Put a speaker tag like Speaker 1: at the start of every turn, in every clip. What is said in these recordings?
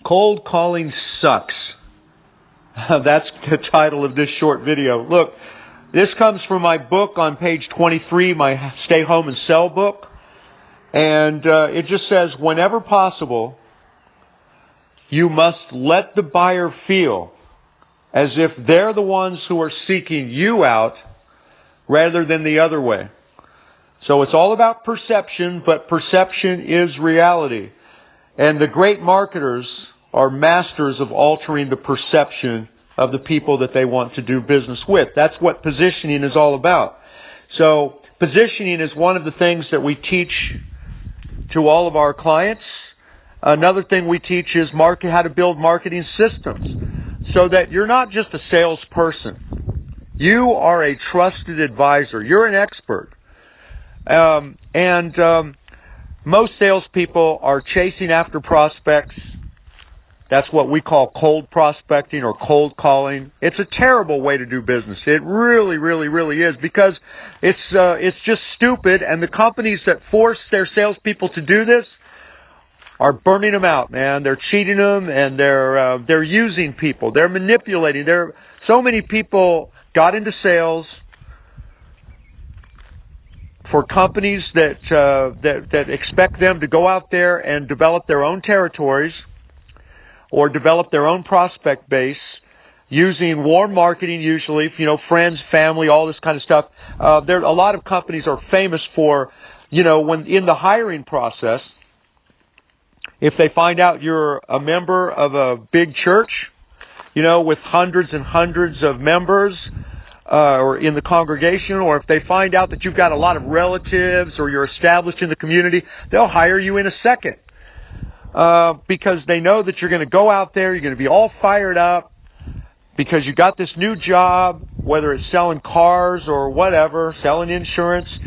Speaker 1: Cold calling sucks. That's the title of this short video. Look, this comes from my book on page 23, my Stay Home and Sell book. And it just says, whenever possible, you must let the buyer feel as if they're the ones who are seeking you out rather than the other way. So it's all about perception, but perception is reality. And the great marketers are masters of altering the perception of the people that they want to do business with. That's what positioning is all about. So positioning is one of the things that we teach to all of our clients. Another thing we teach is how to build marketing systems so that you're not just a salesperson. You are a trusted advisor. You're an expert. Most salespeople are chasing after prospects. That's what we call cold prospecting or cold calling. It's a terrible way to do business. It really, really, really is, because it's just stupid. And the companies that force their salespeople to do this are burning them out, man. They're cheating them, and they're using people. They're manipulating. So many people got into sales for companies that expect them to go out there and develop their own territories or develop their own prospect base using warm marketing, usually, friends, family, all this kind of stuff. A lot of companies are famous for, when in the hiring process, if they find out you're a member of a big church, with hundreds and hundreds of members, or in the congregation, or if they find out that you've got a lot of relatives or you're established in the community, they'll hire you in a second. Because they know that you're going to go out there, you're going to be all fired up because you got this new job, whether it's selling cars or whatever, selling insurance,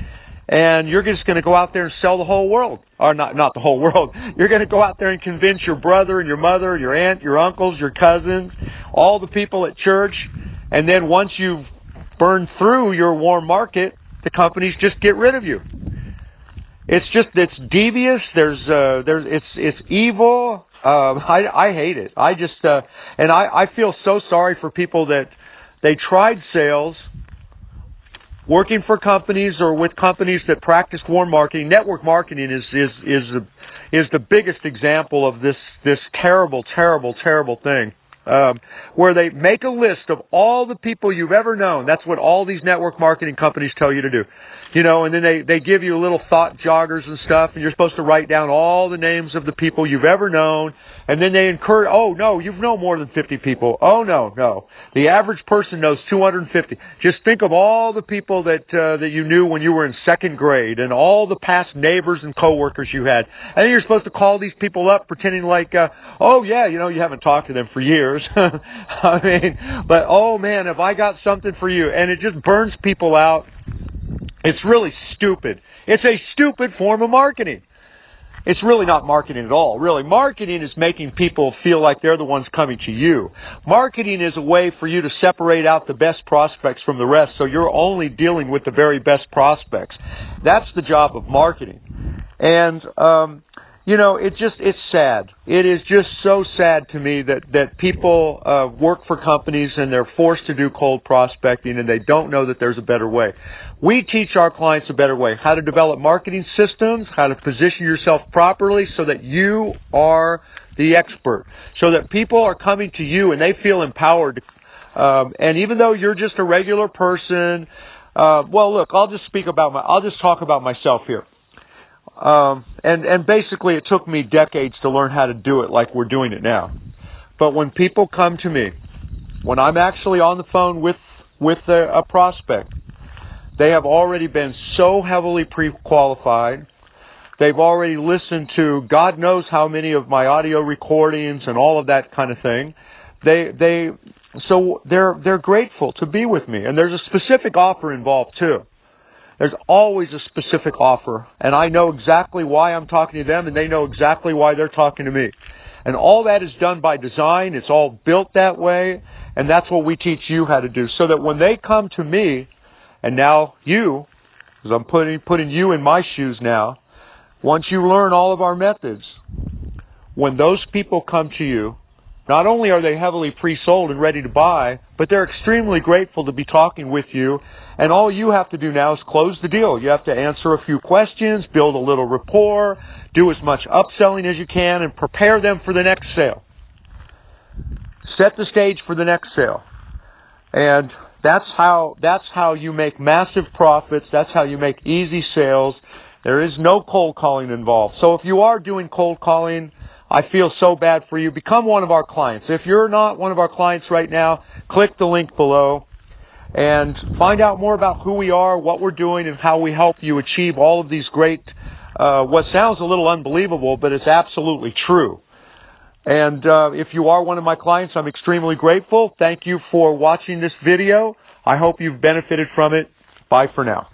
Speaker 1: and you're just going to go out there and sell the whole world. Or not the whole world. You're going to go out there and convince your brother and your mother, your aunt, your uncles, your cousins, all the people at church, and then once you've burned through your warm market, the companies just get rid of you. It's devious. It's evil. I hate it. I feel so sorry for people that they tried sales, working for companies or with companies that practice warm marketing. Network marketing is the biggest example of this terrible, terrible, terrible thing. Where they make a list of all the people you've ever known. That's what all these network marketing companies tell you to do. And then they give you little thought joggers and stuff, and you're supposed to write down all the names of the people you've ever known. And then they encourage, oh, no, you've known more than 50 people. Oh, no. The average person knows 250. Just think of all the people that you knew when you were in second grade and all the past neighbors and coworkers you had. And then you're supposed to call these people up pretending like, oh, yeah, you haven't talked to them for years. But, oh, man, have I got something for you? And it just burns people out. It's really stupid. It's a stupid form of marketing. It's really not marketing at all. Really, marketing is making people feel like they're the ones coming to you. Marketing is a way for you to separate out the best prospects from the rest, so you're only dealing with the very best prospects. That's the job of marketing. And, it's sad. It is just so sad to me that people work for companies and they're forced to do cold prospecting and they don't know that there's a better way. We teach our clients a better way, how to develop marketing systems, how to position yourself properly so that you are the expert, so that people are coming to you and they feel empowered. And even though you're just a regular person, look, I'll just talk about myself here. And basically it took me decades to learn how to do it like we're doing it now. But when people come to me, when I'm actually on the phone with a prospect, they have already been so heavily pre-qualified. They've already listened to God knows how many of my audio recordings and all of that kind of thing. So they're grateful to be with me. And there's a specific offer involved too. There's always a specific offer. And I know exactly why I'm talking to them, and they know exactly why they're talking to me. And all that is done by design. It's all built that way. And that's what we teach you how to do. So that when they come to me, and now you, because I'm putting you in my shoes now, once you learn all of our methods, when those people come to you, not only are they heavily pre-sold and ready to buy, but they're extremely grateful to be talking with you. And all you have to do now is close the deal. You have to answer a few questions, build a little rapport, do as much upselling as you can, and prepare them for the next sale. Set the stage for the next sale. And that's how you make massive profits. That's how you make easy sales. There is no cold calling involved. So if you are doing cold calling, I feel so bad for you. Become one of our clients. If you're not one of our clients right now, click the link below and find out more about who we are, what we're doing, and how we help you achieve all of these great, what sounds a little unbelievable, but it's absolutely true. And if you are one of my clients, I'm extremely grateful. Thank you for watching this video. I hope you've benefited from it. Bye for now.